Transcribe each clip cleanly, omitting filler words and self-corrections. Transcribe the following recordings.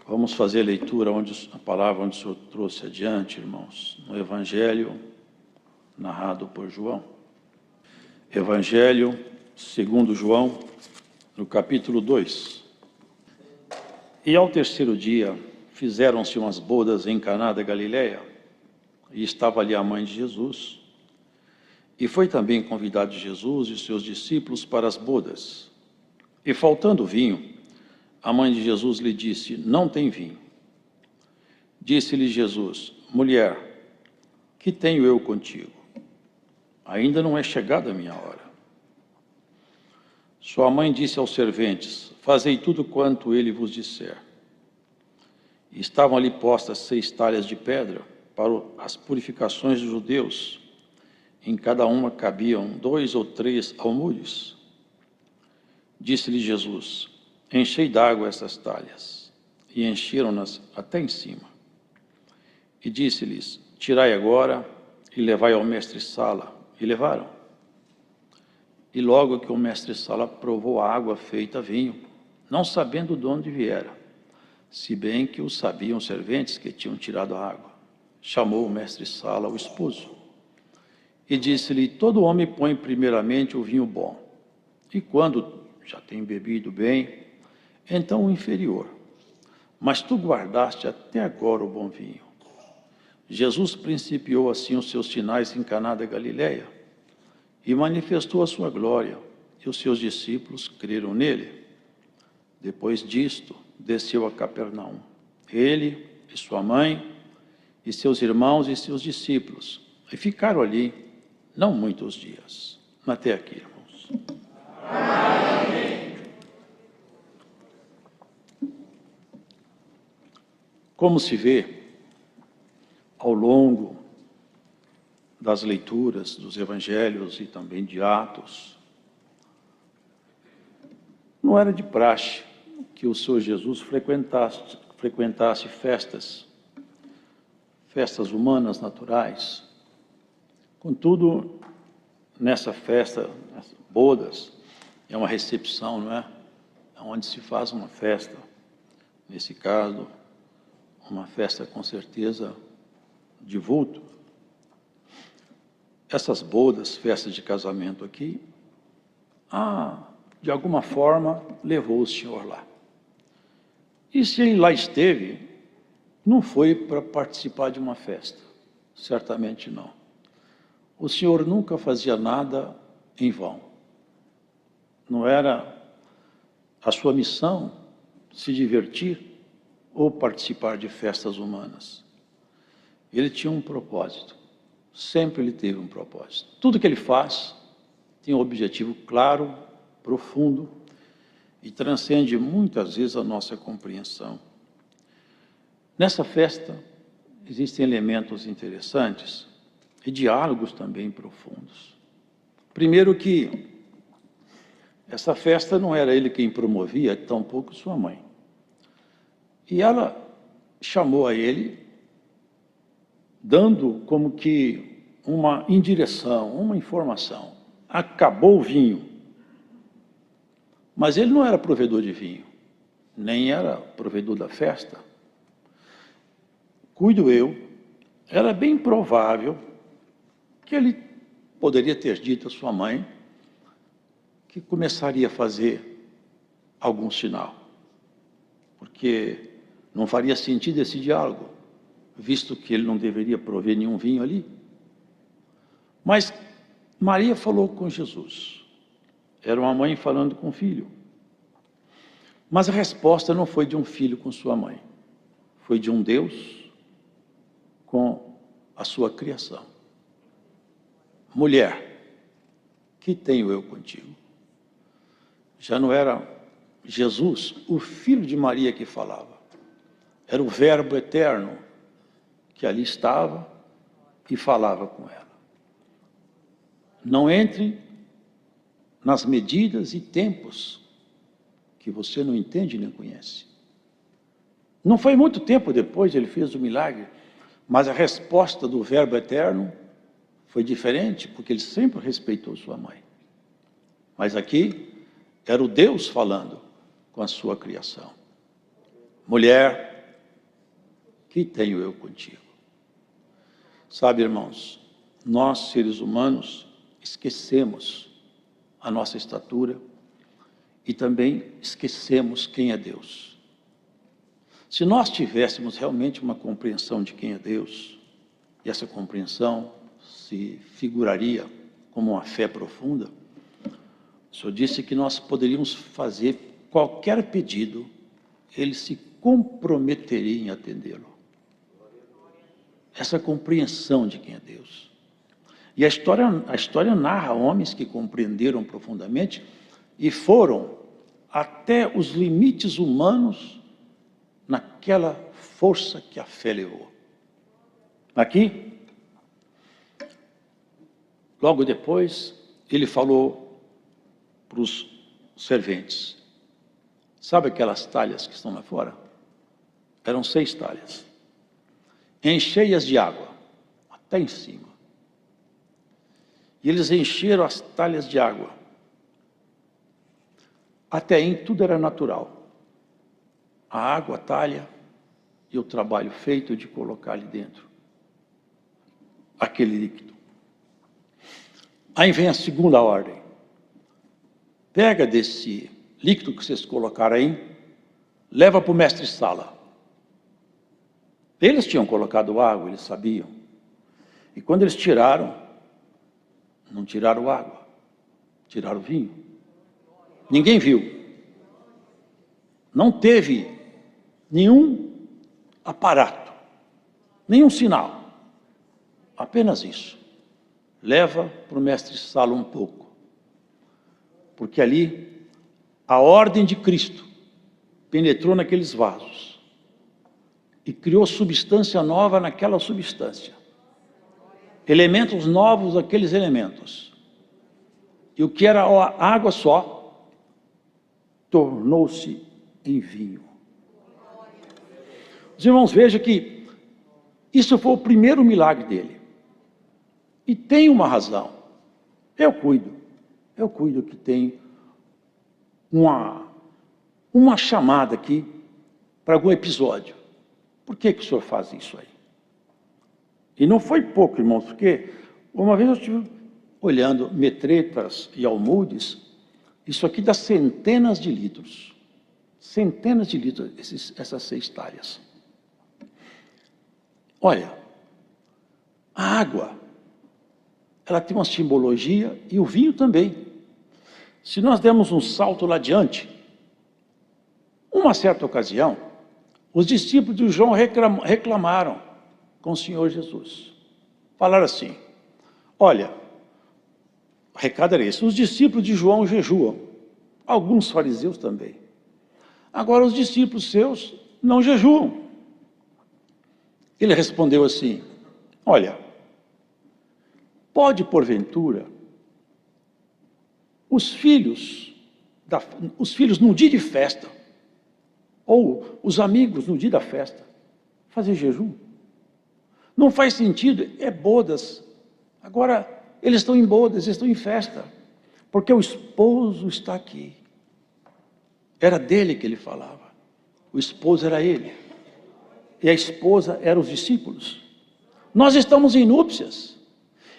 Vamos fazer a leitura a palavra onde o Senhor trouxe adiante, irmãos, no Evangelho narrado por João. Evangelho segundo João, no capítulo 2. E ao terceiro dia fizeram-se umas bodas em Caná da Galileia, e estava ali a mãe de Jesus. E foi também convidado Jesus e seus discípulos para as bodas. E faltando vinho, a mãe de Jesus lhe disse: não tem vinho. Disse-lhe Jesus: mulher, que tenho eu contigo? Ainda não é chegada a minha hora. Sua mãe disse aos serventes: fazei tudo quanto ele vos disser. E estavam ali postas 6 talhas de pedra para as purificações dos judeus. Em cada uma cabiam 2 ou 3 almudes. Disse-lhe Jesus: enchei d'água essas talhas. E encheram-nas até em cima. E disse-lhes: tirai agora e levai ao mestre-sala. E levaram. E logo que o mestre-sala provou a água feita vinho, não sabendo de onde viera, se bem que o sabiam os serventes que tinham tirado a água, chamou o mestre-sala o esposo. E disse-lhe: todo homem põe primeiramente o vinho bom, e quando já tem bebido bem, então o inferior. Mas tu guardaste até agora o bom vinho. Jesus principiou assim os seus sinais em Caná da Galileia, e manifestou a sua glória, e os seus discípulos creram nele. Depois disto, desceu a Capernaum, ele e sua mãe, e seus irmãos e seus discípulos, e ficaram ali não muitos dias. Até aqui, irmãos. Amém. Como se vê, ao longo das leituras dos evangelhos e também de Atos, não era de praxe que o Senhor Jesus frequentasse festas humanas, naturais. Contudo, nessa festa, nas bodas, é uma recepção, não é? É onde se faz uma festa. Nesse caso, uma festa com certeza de vulto. Essas bodas, festas de casamento aqui, de alguma forma levou o Senhor lá. E se ele lá esteve, não foi para participar de uma festa, certamente não. O Senhor nunca fazia nada em vão. Não era a sua missão se divertir ou participar de festas humanas. Ele tinha um propósito, sempre ele teve um propósito. Tudo que ele faz tem um objetivo claro, profundo e transcende muitas vezes a nossa compreensão. Nessa festa existem elementos interessantes e diálogos também profundos. Primeiro que essa festa não era ele quem promovia, tampouco sua mãe. E ela chamou a ele, dando como que uma indireção, uma informação. Acabou o vinho. Mas ele não era provedor de vinho, nem era provedor da festa. Cuido eu, era bem provável que ele poderia ter dito à sua mãe que começaria a fazer algum sinal. Porque não faria sentido esse diálogo, visto que ele não deveria prover nenhum vinho ali. Mas Maria falou com Jesus. Era uma mãe falando com o filho. Mas a resposta não foi de um filho com sua mãe. Foi de um Deus com a sua criação. Mulher, que tenho eu contigo? Já não era Jesus, o filho de Maria, que falava. Era o Verbo eterno que ali estava e falava com ela. Não entre nas medidas e tempos que você não entende nem conhece. Não foi muito tempo depois ele fez o milagre, mas a resposta do Verbo eterno foi diferente, porque ele sempre respeitou sua mãe. Mas aqui era o Deus falando com a sua criação. Mulher, que tenho eu contigo? Sabe, irmãos, nós, seres humanos, esquecemos a nossa estatura e também esquecemos quem é Deus. Se nós tivéssemos realmente uma compreensão de quem é Deus, e essa compreensão se figuraria como uma fé profunda, o Senhor disse que nós poderíamos fazer qualquer pedido, Ele se comprometeria em atendê-lo. Essa compreensão de quem é Deus. E a história narra homens que compreenderam profundamente e foram até os limites humanos naquela força que a fé levou. Aqui, logo depois, ele falou para os serventes. Sabe aquelas talhas que estão lá fora? Eram 6 talhas. Encheias de água, até em cima. E eles encheram as talhas de água. Até aí tudo era natural. A água, a talha e o trabalho feito de colocar ali dentro aquele líquido. Aí vem a segunda ordem. Pega desse líquido que vocês colocaram aí, leva para o mestre-sala. Eles tinham colocado água, eles sabiam. E quando eles tiraram, não tiraram água, tiraram vinho. Ninguém viu. Não teve nenhum aparato, nenhum sinal. Apenas isso. Leva para o mestre-sala um pouco. Porque ali, a ordem de Cristo penetrou naqueles vasos e criou substância nova naquela substância. Elementos novos naqueles elementos. E o que era água só, tornou-se em vinho. Os irmãos, vejam que isso foi o primeiro milagre dele. E tem uma razão. Eu cuido que tem uma chamada aqui para algum episódio. Por que o senhor faz isso aí? E não foi pouco, irmãos, porque uma vez eu estive olhando metretas e almudes, isso aqui dá centenas de litros. Centenas de litros, essas 6 talhas. Olha, a água, ela tem uma simbologia e o vinho também. Se nós dermos um salto lá adiante, uma certa ocasião, os discípulos de João reclamaram com o Senhor Jesus. Falaram assim, olha, o recado era esse, os discípulos de João jejuam, alguns fariseus também. Agora os discípulos seus não jejuam. Ele respondeu assim, olha, pode porventura os filhos num dia de festa, ou os amigos no dia da festa, fazer jejum? Não faz sentido, é bodas. Agora, eles estão em bodas, eles estão em festa, porque o esposo está aqui. Era dele que ele falava. O esposo era ele. E a esposa eram os discípulos. Nós estamos em núpcias.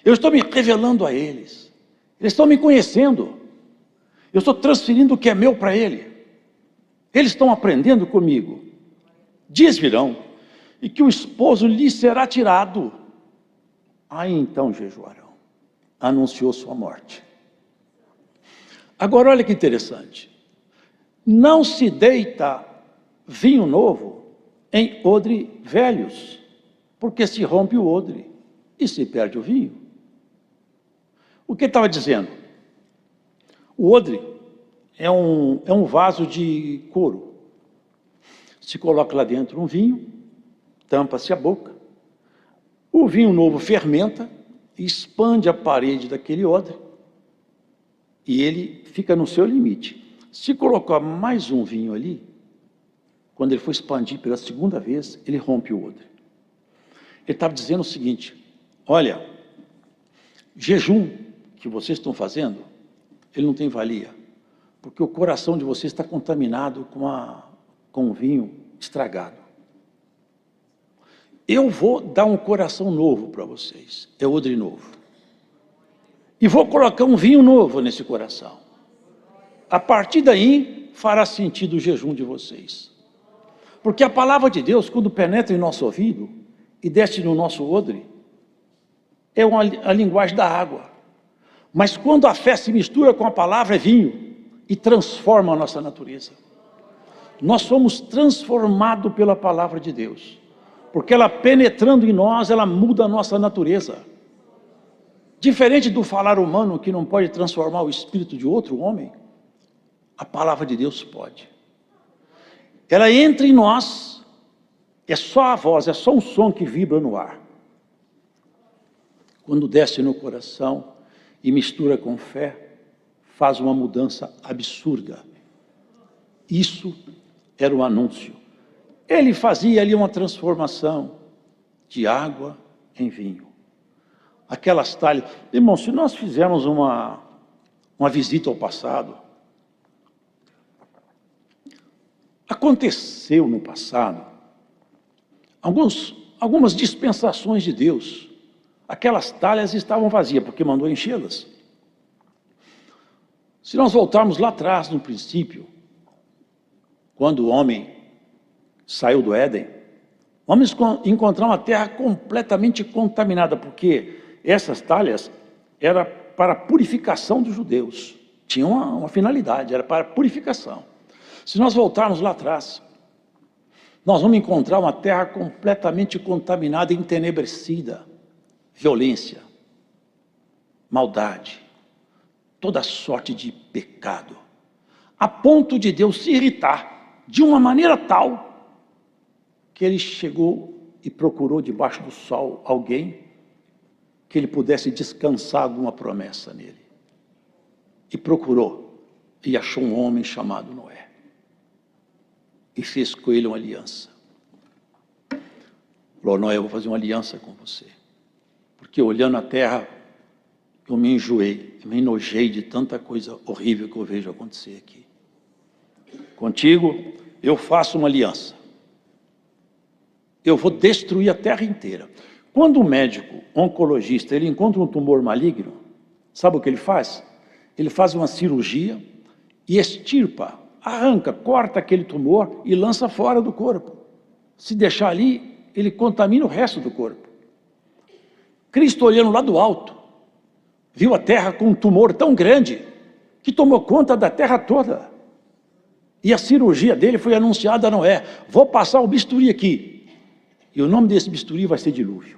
Eu estou me revelando a eles. Eles estão me conhecendo. Eu estou transferindo o que é meu para ele. Eles estão aprendendo comigo. Dias virão e que o esposo lhe será tirado. Aí então jejuarão. Anunciou sua morte. Agora olha que interessante. Não se deita vinho novo em odre velhos, porque se rompe o odre e se perde o vinho. O que ele estava dizendo? O odre é um vaso de couro. Se coloca lá dentro um vinho, tampa-se a boca, o vinho novo fermenta, expande a parede daquele odre e ele fica no seu limite. Se colocar mais um vinho ali, quando ele for expandir pela segunda vez, ele rompe o odre. Ele estava dizendo o seguinte, olha, jejum que vocês estão fazendo, ele não tem valia, porque o coração de vocês está contaminado com um vinho estragado. eu vou dar um coração novo para vocês, é odre novo. E vou colocar um vinho novo nesse coração. A partir daí, fará sentido o jejum de vocês. Porque a palavra de Deus, quando penetra em nosso ouvido e desce no nosso odre, é a linguagem da água. Mas quando a fé se mistura com a palavra, é vinho e transforma a nossa natureza. Nós somos transformados pela palavra de Deus. Porque ela penetrando em nós, ela muda a nossa natureza. Diferente do falar humano, que não pode transformar o espírito de outro homem, a palavra de Deus pode. Ela entra em nós, é só a voz, é só um som que vibra no ar. Quando desce no coração e mistura com fé, faz uma mudança absurda. Isso era o anúncio. Ele fazia ali uma transformação de água em vinho. Aquelas talhas. Irmão, se nós fizermos uma visita ao passado, aconteceu no passado algumas dispensações de Deus. Aquelas talhas estavam vazias, porque mandou enchê-las. Se nós voltarmos lá atrás, no princípio, quando o homem saiu do Éden, vamos encontrar uma terra completamente contaminada, porque essas talhas eram para a purificação dos judeus. Tinha uma finalidade, era para a purificação. Se nós voltarmos lá atrás, nós vamos encontrar uma terra completamente contaminada, entenebrecida, violência, maldade, toda sorte de pecado, a ponto de Deus se irritar de uma maneira tal que ele chegou e procurou debaixo do sol alguém que ele pudesse descansar alguma promessa nele. E procurou, e achou um homem chamado Noé. E fez com ele uma aliança. Falou: Noé, eu vou fazer uma aliança com você. Porque olhando a terra, eu me enjoei, eu me enojei de tanta coisa horrível que eu vejo acontecer aqui. Contigo, eu faço uma aliança. Eu vou destruir a terra inteira. Quando o médico oncologista ele encontra um tumor maligno, sabe o que ele faz? Ele faz uma cirurgia e extirpa, arranca, corta aquele tumor e lança fora do corpo. Se deixar ali, ele contamina o resto do corpo. Cristo, olhando lá do alto, viu a terra com um tumor tão grande que tomou conta da terra toda. E a cirurgia dele foi anunciada a Noé: vou passar o bisturi aqui. E o nome desse bisturi vai ser dilúvio.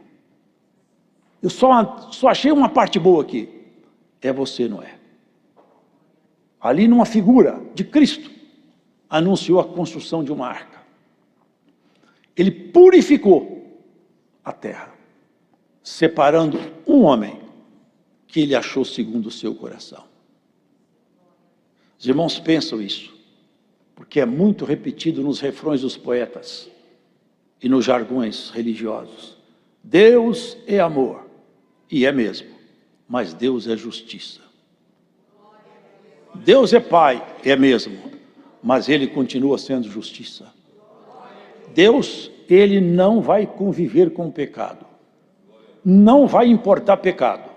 Eu só achei uma parte boa aqui. É você, Noé. Ali numa figura de Cristo, anunciou a construção de uma arca. Ele purificou a terra, separando um homem que ele achou segundo o seu coração. Os irmãos pensam isso, porque é muito repetido nos refrões dos poetas e nos jargões religiosos. Deus é amor, e é mesmo, mas Deus é justiça. Deus é Pai, é mesmo, mas Ele continua sendo justiça. Deus, Ele não vai conviver com o pecado, não vai importar pecado,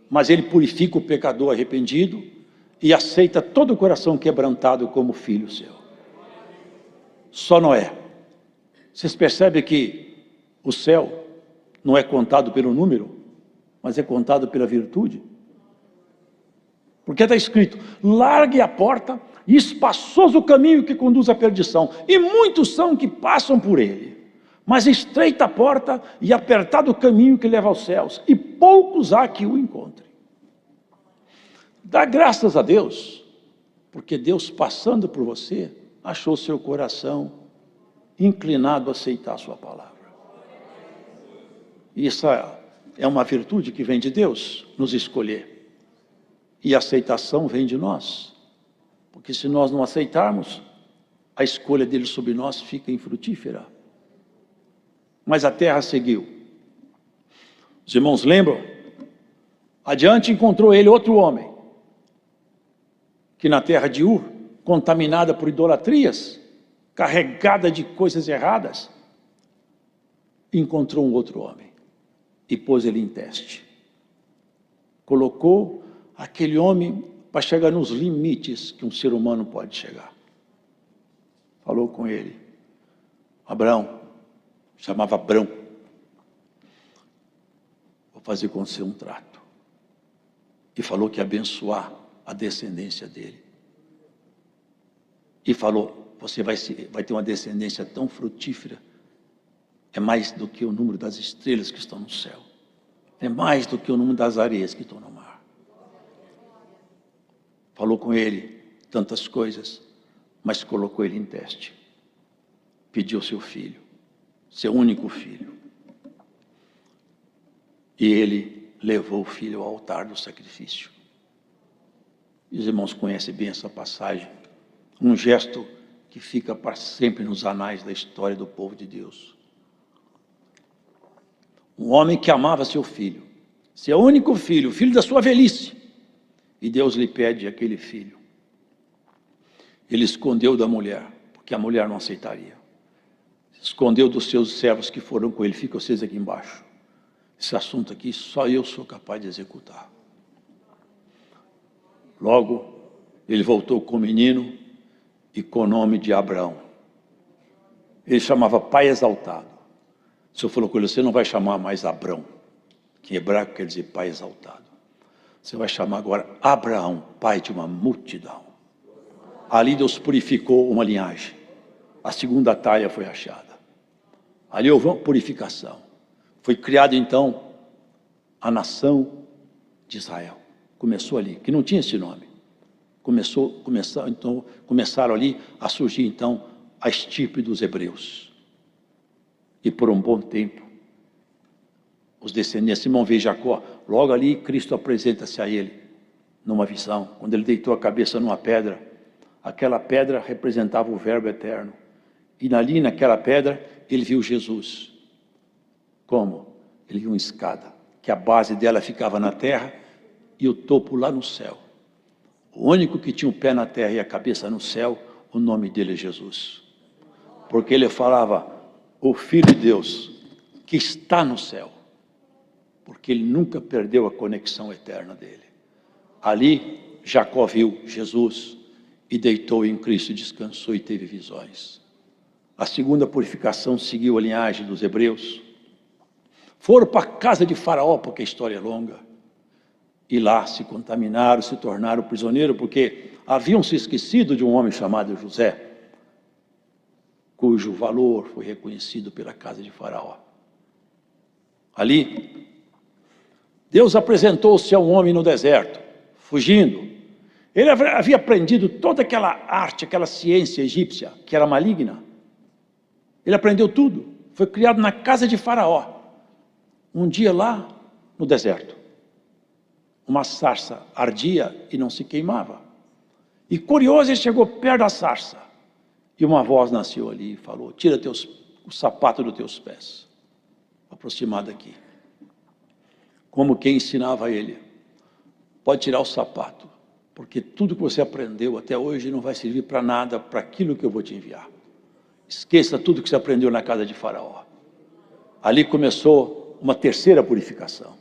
mas Ele purifica o pecador arrependido e aceita todo o coração quebrantado como filho seu. Só Noé. Vocês percebem que o céu não é contado pelo número, mas é contado pela virtude? Porque está escrito: largue a porta e espaçoso o caminho que conduz à perdição, e muitos são que passam por ele. Mas estreita a porta e apertado o caminho que leva aos céus, e poucos há que o encontrem. Dá graças a Deus, porque Deus, passando por você, achou seu coração inclinado a aceitar a sua palavra. Isso é uma virtude que vem de Deus, nos escolher. E a aceitação vem de nós. Porque se nós não aceitarmos, a escolha dele sobre nós fica infrutífera. Mas a terra seguiu. Os irmãos lembram? Adiante encontrou ele outro homem, que na terra de Ur, contaminada por idolatrias, carregada de coisas erradas, encontrou um outro homem e pôs ele em teste. Colocou aquele homem para chegar nos limites que um ser humano pode chegar. Falou com ele, Abraão, chamava Abrão, vou fazer com você um trato. E falou que ia abençoar a descendência dele. E falou, você vai ter uma descendência tão frutífera, é mais do que o número das estrelas que estão no céu, é mais do que o número das areias que estão no mar. Falou com ele tantas coisas, mas colocou ele em teste. Pediu seu filho, seu único filho. E ele levou o filho ao altar do sacrifício. E os irmãos conhecem bem essa passagem. Um gesto que fica para sempre nos anais da história do povo de Deus. Um homem que amava seu filho, seu único filho, o filho da sua velhice. E Deus lhe pede aquele filho. Ele escondeu da mulher, porque a mulher não aceitaria. Escondeu dos seus servos que foram com ele. Fica vocês aqui embaixo. Esse assunto aqui só eu sou capaz de executar. Logo, ele voltou com o menino e com o nome de Abraão. Ele chamava Pai Exaltado. O Senhor falou com ele, você não vai chamar mais Abrão, que em hebraico quer dizer Pai Exaltado. Você vai chamar agora Abraão, pai de uma multidão. Ali Deus purificou uma linhagem. A segunda talha foi achada. Ali houve uma purificação. Foi criada então a nação de Israel. Começou ali, que não tinha esse nome. Começaram ali a surgir então a estirpe dos hebreus. E por um bom tempo, os descendentes, irmão, vê Jacó, logo ali Cristo apresenta-se a ele, numa visão, quando ele deitou a cabeça numa pedra, aquela pedra representava o verbo eterno, e ali naquela pedra, ele viu Jesus. Como? Ele viu uma escada, que a base dela ficava na terra, e o topo lá no céu. O único que tinha o pé na terra e a cabeça no céu, o nome dele é Jesus. Porque ele falava, o Filho de Deus, que está no céu. Porque ele nunca perdeu a conexão eterna dele. Ali, Jacó viu Jesus e deitou em Cristo, descansou e teve visões. A segunda purificação seguiu a linhagem dos hebreus. Foram para a casa de Faraó, porque a história é longa. E lá se contaminaram, se tornaram prisioneiros, porque haviam se esquecido de um homem chamado José, cujo valor foi reconhecido pela casa de Faraó. Ali, Deus apresentou-se a um homem no deserto, fugindo. Ele havia aprendido toda aquela arte, aquela ciência egípcia, que era maligna. Ele aprendeu tudo. Foi criado na casa de Faraó. Um dia lá, no deserto, uma sarça ardia e não se queimava. E curioso, ele chegou perto da sarça. E uma voz nasceu ali e falou, tira o sapato dos teus pés. Aproximado aqui. Como quem ensinava a ele. Pode tirar o sapato, porque tudo que você aprendeu até hoje não vai servir para nada, para aquilo que eu vou te enviar. Esqueça tudo que você aprendeu na casa de Faraó. Ali começou uma terceira purificação.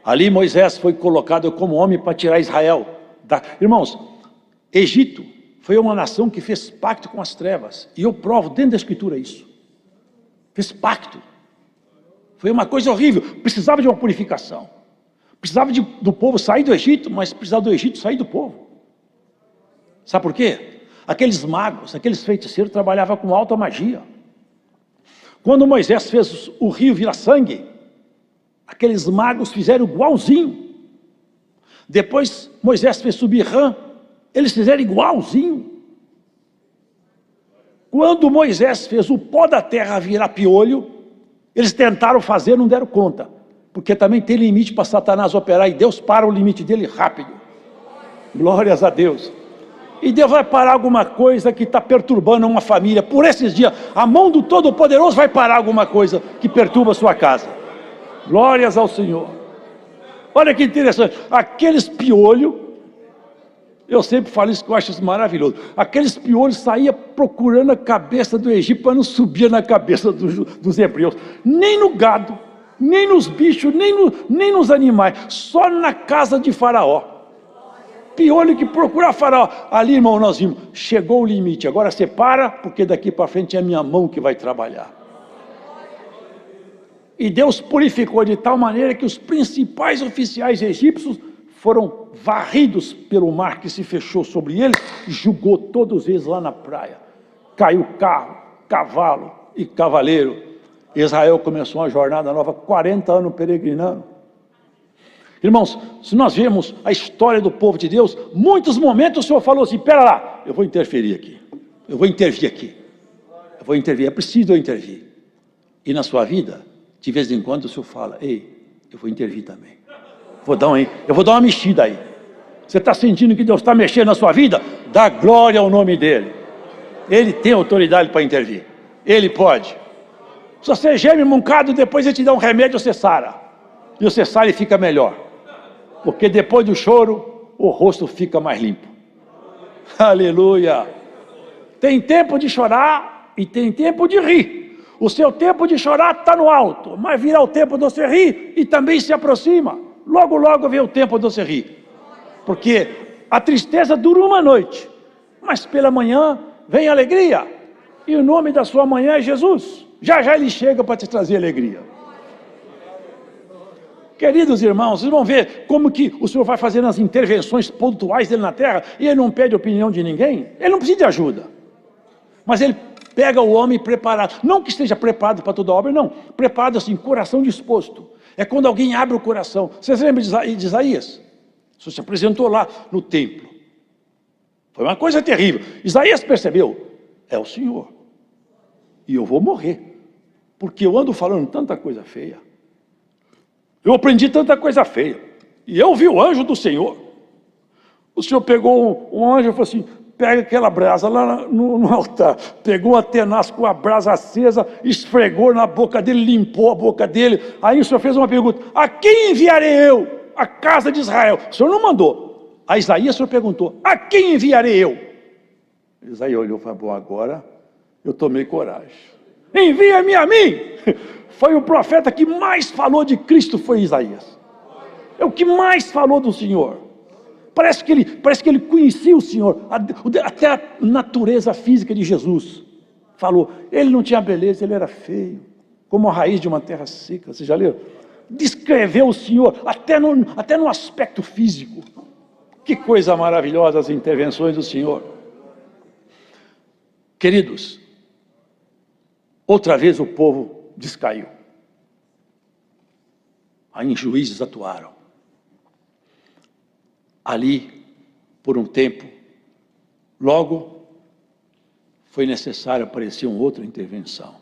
Ali Moisés foi colocado como homem para tirar Israel. Irmãos, Egito foi uma nação que fez pacto com as trevas. E eu provo dentro da Escritura isso. Fez pacto. Foi uma coisa horrível. Precisava de uma purificação. Precisava do povo sair do Egito, mas precisava do Egito sair do povo. Sabe por quê? Aqueles magos, aqueles feiticeiros trabalhavam com alta magia. Quando Moisés fez o rio virar sangue, aqueles magos fizeram igualzinho. Depois Moisés fez subir rã, eles fizeram igualzinho. Quando Moisés fez o pó da terra virar piolho, eles tentaram fazer, não deram conta. Porque também tem limite para Satanás operar, e Deus para o limite dele rápido. Glórias a Deus. E Deus vai parar alguma coisa que está perturbando uma família. Por esses dias, a mão do Todo-Poderoso vai parar alguma coisa que perturba a sua casa. Glórias ao Senhor. Olha que interessante. Aqueles piolhos Eu sempre falo isso, que eu acho isso maravilhoso. Aqueles piolhos saíam procurando a cabeça do Egito para não subir na cabeça dos hebreus. Nem no gado, nem nos bichos, nem nos animais. Só na casa de Faraó. Piolho que procura Faraó. Ali, irmão, nós vimos, chegou o limite. Agora você para, porque daqui para frente é a minha mão que vai trabalhar. E Deus purificou de tal maneira que os principais oficiais egípcios foram varridos pelo mar que se fechou sobre eles e jogou todos eles lá na praia. Caiu carro, cavalo e cavaleiro. Israel começou uma jornada nova, 40 anos peregrinando. Irmãos, se nós vemos a história do povo de Deus, muitos momentos o Senhor falou assim, pera lá, eu vou interferir aqui, eu vou intervir aqui, eu vou intervir, é preciso eu intervir. E na sua vida, de vez em quando o Senhor fala, ei, eu vou intervir também. Eu vou dar uma mexida aí. Você está sentindo que Deus está mexendo na sua vida? Dá glória ao nome dEle. Ele tem autoridade para intervir. Ele pode. Se você geme um bocado, depois Ele te dá um remédio, você sara. E você sara e fica melhor. Porque depois do choro, o rosto fica mais limpo. Aleluia. Tem tempo de chorar e tem tempo de rir. O seu tempo de chorar está no alto, mas virá o tempo de você rir e também se aproxima. Logo, logo vem o tempo de você rir. Porque a tristeza dura uma noite, mas pela manhã vem a alegria. E o nome da sua manhã é Jesus. Já já Ele chega para te trazer alegria. Queridos irmãos, vocês vão ver como que o Senhor vai fazendo as intervenções pontuais dEle na terra, e Ele não pede opinião de ninguém, Ele não precisa de ajuda. Mas Ele pega o homem preparado, não que esteja preparado para toda obra, não, preparado assim, coração disposto. É quando alguém abre o coração. Vocês lembram de Isaías? O Senhor se apresentou lá no templo. Foi uma coisa terrível. Isaías percebeu, é o Senhor. E eu vou morrer. Porque eu ando falando tanta coisa feia. Eu aprendi tanta coisa feia. E eu vi o anjo do Senhor. O Senhor pegou um anjo e falou assim, pega aquela brasa lá no altar, pegou uma tenaz com a brasa acesa, esfregou na boca dele, limpou a boca dele. Aí o Senhor fez uma pergunta, a quem enviarei eu? A casa de Israel. O Senhor não mandou. A Isaías o Senhor perguntou, a quem enviarei eu? Isaías olhou e falou, bom, agora eu tomei coragem. Envia-me a mim. Foi o profeta que mais falou de Cristo, foi Isaías. É o que mais falou do Senhor. Parece que ele conhecia o Senhor, até a natureza física de Jesus. Falou, ele não tinha beleza, ele era feio, como a raiz de uma terra seca. Você já leu? Descreveu o Senhor, até no aspecto físico. Que coisa maravilhosa as intervenções do Senhor. Queridos, outra vez o povo descaiu. Aí os juízes atuaram. Ali, por um tempo, logo foi necessário aparecer uma outra intervenção.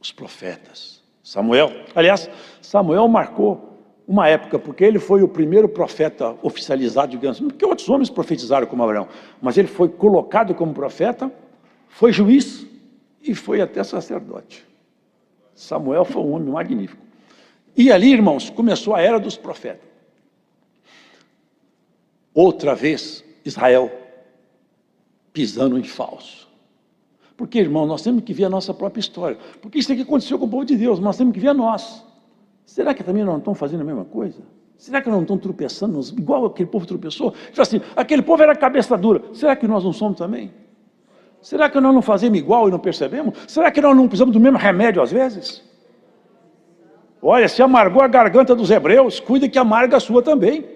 Os profetas. Samuel, aliás, Samuel marcou uma época, porque ele foi o primeiro profeta oficializado, digamos, porque outros homens profetizaram como Abraão, mas ele foi colocado como profeta, foi juiz e foi até sacerdote. Samuel foi um homem magnífico. E ali, irmãos, começou a era dos profetas. Outra vez, Israel pisando em falso. Porque, irmão, nós temos que ver a nossa própria história. Porque isso aqui aconteceu com o povo de Deus, mas nós temos que ver a nós. Será que também nós não estamos fazendo a mesma coisa? Será que nós não estamos tropeçando, igual aquele povo tropeçou? Tipo assim, aquele povo era cabeça dura. Será que nós não somos também? Será que nós não fazemos igual e não percebemos? Será que nós não precisamos do mesmo remédio às vezes? Olha, se amargou a garganta dos hebreus, cuida que amarga a sua também.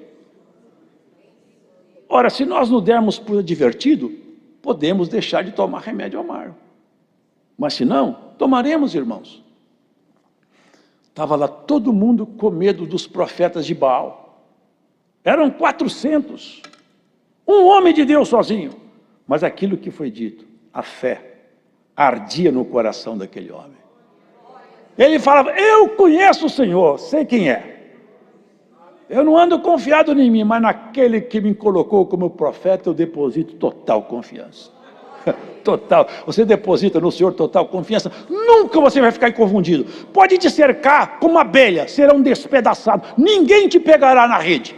Ora, se nós não dermos por divertido, podemos deixar de tomar remédio amargo. Mas se não, tomaremos, irmãos. Estava lá todo mundo com medo dos profetas de Baal. Eram 400. Um homem de Deus sozinho. Mas aquilo que foi dito, a fé, ardia no coração daquele homem. Ele falava, eu conheço o Senhor, sei quem é. Eu não ando confiado em mim, mas naquele que me colocou como profeta, eu deposito total confiança. Total. Você deposita no Senhor total confiança, nunca você vai ficar confundido. Pode te cercar como abelha, serão despedaçados. Ninguém te pegará na rede.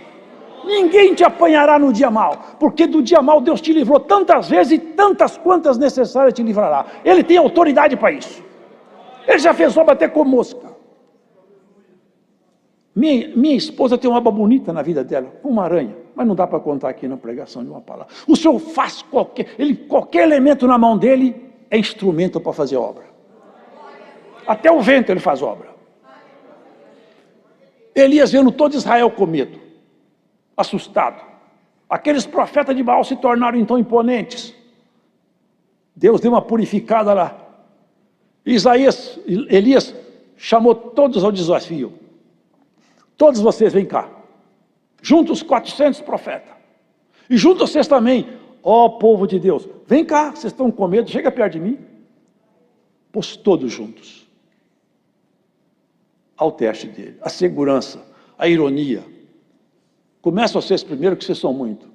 Ninguém te apanhará no dia mau, porque do dia mau Deus te livrou tantas vezes e tantas quantas necessárias te livrará. Ele tem autoridade para isso. Ele já fez obra até com mosca. Minha esposa tem uma obra bonita na vida dela, uma aranha, mas não dá para contar aqui na pregação de uma palavra. O Senhor faz qualquer elemento na mão dele é instrumento para fazer obra. Até o vento ele faz obra. Elias vendo todo Israel com medo, assustado. Aqueles profetas de Baal se tornaram então imponentes. Deus deu uma purificada lá. Elias chamou todos ao desafio. Todos vocês, vem cá. Junta os 400 profetas. E junta vocês também, ó povo de Deus. Vem cá, vocês estão com medo, chega perto de mim. Pôs todos juntos. Ao teste dele. A segurança, a ironia. Começa vocês primeiro, que vocês são muito.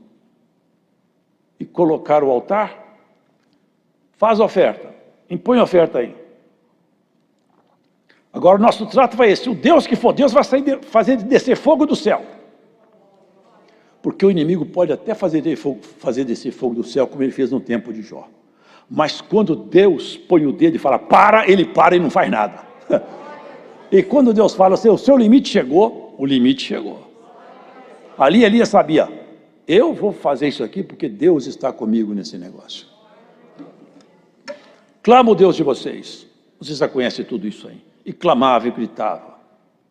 E colocar o altar. Faz a oferta. Impõe a oferta aí. Agora o nosso trato vai esse. O Deus que for Deus vai fazer descer fogo do céu. Porque o inimigo pode até fazer descer fogo do céu, como ele fez no tempo de Jó. Mas quando Deus põe o dedo e fala, para, ele para e não faz nada. E quando Deus fala assim, o seu limite chegou, o limite chegou. Ali Elias sabia, eu vou fazer isso aqui porque Deus está comigo nesse negócio. Clama o Deus de vocês. Vocês já conhecem tudo isso aí. E clamava e gritava.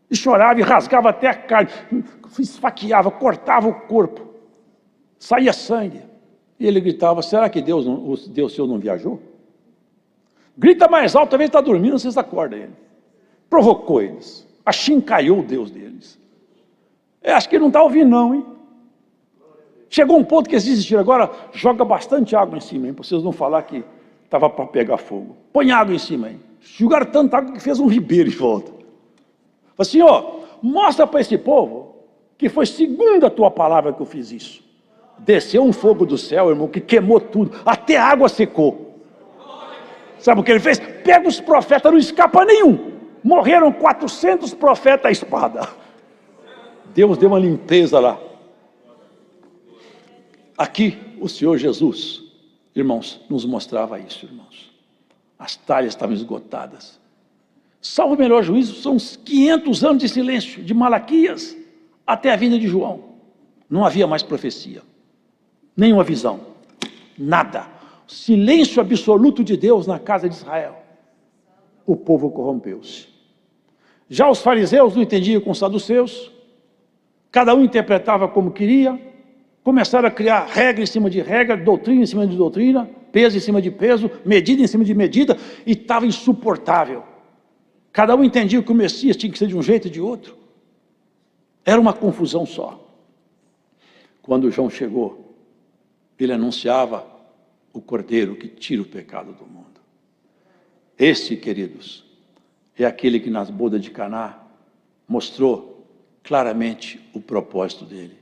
E chorava e rasgava até a carne. Esfaqueava, cortava o corpo. Saía sangue. E ele gritava, será que o Deus seu não viajou? Grita mais alto, talvez está dormindo, vocês acordam ele. Provocou eles. Achincalhou o Deus deles. Acho que ele não está ouvindo não, hein? Chegou um ponto que eles desistiram. Agora joga bastante água em cima, hein? Para vocês não falar que estava para pegar fogo. Põe água em cima, hein? Jogaram tanta água que fez um ribeiro em volta. Falei assim, ó, mostra para esse povo que foi segundo a tua palavra que eu fiz isso. Desceu um fogo do céu, irmão, que queimou tudo. Até a água secou. Sabe o que ele fez? Pega os profetas, não escapa nenhum. Morreram 400 profetas à espada. Deus deu uma limpeza lá. Aqui o Senhor Jesus, irmãos, nos mostrava isso, irmãos. As talhas estavam esgotadas. Salvo o melhor juízo, são uns 500 anos de silêncio, de Malaquias até a vinda de João. Não havia mais profecia, nenhuma visão, nada. Silêncio absoluto de Deus na casa de Israel. O povo corrompeu-se. Já os fariseus não entendiam com os saduceus, cada um interpretava como queria, começaram a criar regra em cima de regra, doutrina em cima de doutrina, peso em cima de peso, medida em cima de medida, e estava insuportável. Cada um entendia que o Messias tinha que ser de um jeito e de outro. Era uma confusão só. Quando João chegou, ele anunciava o Cordeiro que tira o pecado do mundo. Esse, queridos, é aquele que nas bodas de Caná mostrou claramente o propósito dele.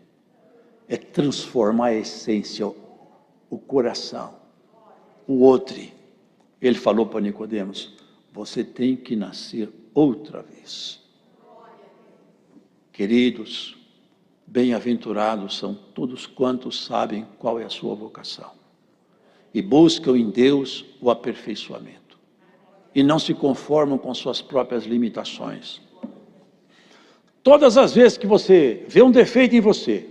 É transformar a essência, o coração, o outro. Ele falou para Nicodemos, você tem que nascer outra vez. Queridos, bem-aventurados são todos quantos sabem qual é a sua vocação e buscam em Deus o aperfeiçoamento e não se conformam com suas próprias limitações. Todas as vezes que você vê um defeito em você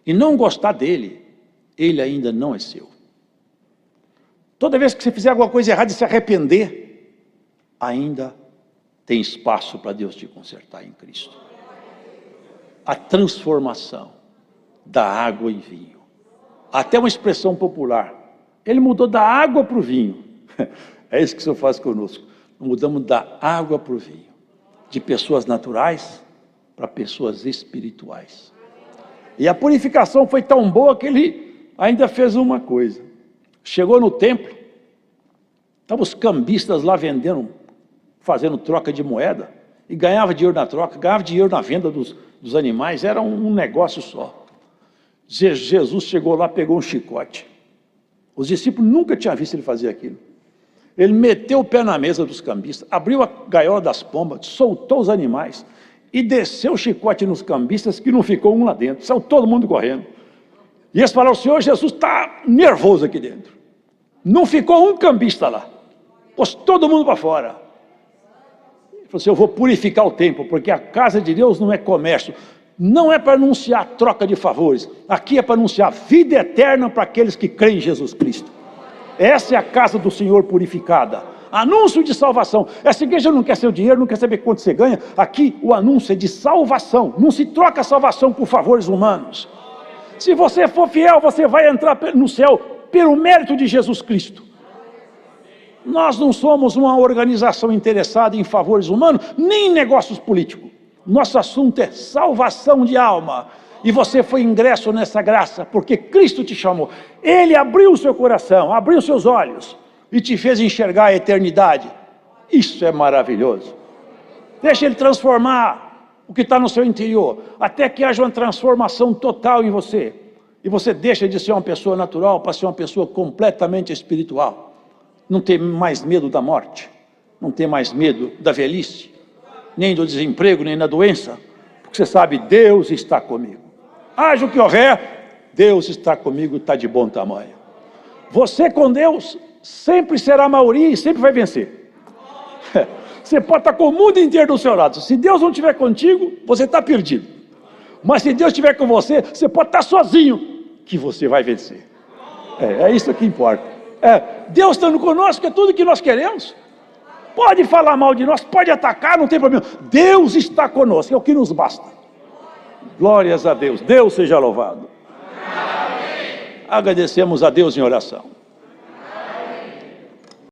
e não gostar dele, ele ainda não é seu. Toda vez que você fizer alguma coisa errada e se arrepender, ainda tem espaço para Deus te consertar em Cristo. A transformação da água em vinho. Até uma expressão popular. Ele mudou da água para o vinho. É isso que o Senhor faz conosco. Mudamos da água para o vinho. De pessoas naturais para pessoas espirituais. E a purificação foi tão boa que ele ainda fez uma coisa. Chegou no templo, estavam os cambistas lá vendendo, fazendo troca de moeda, e ganhava dinheiro na troca, ganhava dinheiro na venda dos animais, era um negócio só. Jesus chegou lá, pegou um chicote. Os discípulos nunca tinham visto ele fazer aquilo. Ele meteu o pé na mesa dos cambistas, abriu a gaiola das pombas, soltou os animais, e desceu o chicote nos cambistas, que não ficou um lá dentro, saiu todo mundo correndo. E eles falaram: o Senhor Jesus está nervoso aqui dentro. Não ficou um cambista lá, pôs todo mundo para fora. Ele falou assim: eu vou purificar o templo, porque a casa de Deus não é comércio, não é para anunciar troca de favores, aqui é para anunciar vida eterna para aqueles que creem em Jesus Cristo. Essa é a casa do Senhor purificada, anúncio de salvação. Essa igreja não quer seu dinheiro, não quer saber quanto você ganha. Aqui o anúncio é de salvação, não se troca a salvação por favores humanos. Se você for fiel, você vai entrar no céu pelo mérito de Jesus Cristo. Nós não somos uma organização interessada em favores humanos, nem em negócios políticos. Nosso assunto é salvação de alma. E você foi ingresso nessa graça, porque Cristo te chamou. Ele abriu o seu coração, abriu seus olhos e te fez enxergar a eternidade. Isso é maravilhoso. Deixa Ele transformar o que está no seu interior, até que haja uma transformação total em você. E você deixa de ser uma pessoa natural para ser uma pessoa completamente espiritual. Não tem mais medo da morte, não tem mais medo da velhice, nem do desemprego, nem da doença, porque você sabe, Deus está comigo. Haja o que houver, Deus está comigo e está de bom tamanho. Você com Deus sempre será a maioria e sempre vai vencer. Você pode estar com o mundo inteiro do seu lado. Se Deus não estiver contigo, você está perdido. Mas se Deus estiver com você, você pode estar sozinho, que você vai vencer. É isso que importa. Deus estando conosco é tudo que nós queremos. Pode falar mal de nós, pode atacar, não tem problema. Deus está conosco, é o que nos basta. Glórias a Deus, Deus seja louvado. Amém. Agradecemos a Deus em oração.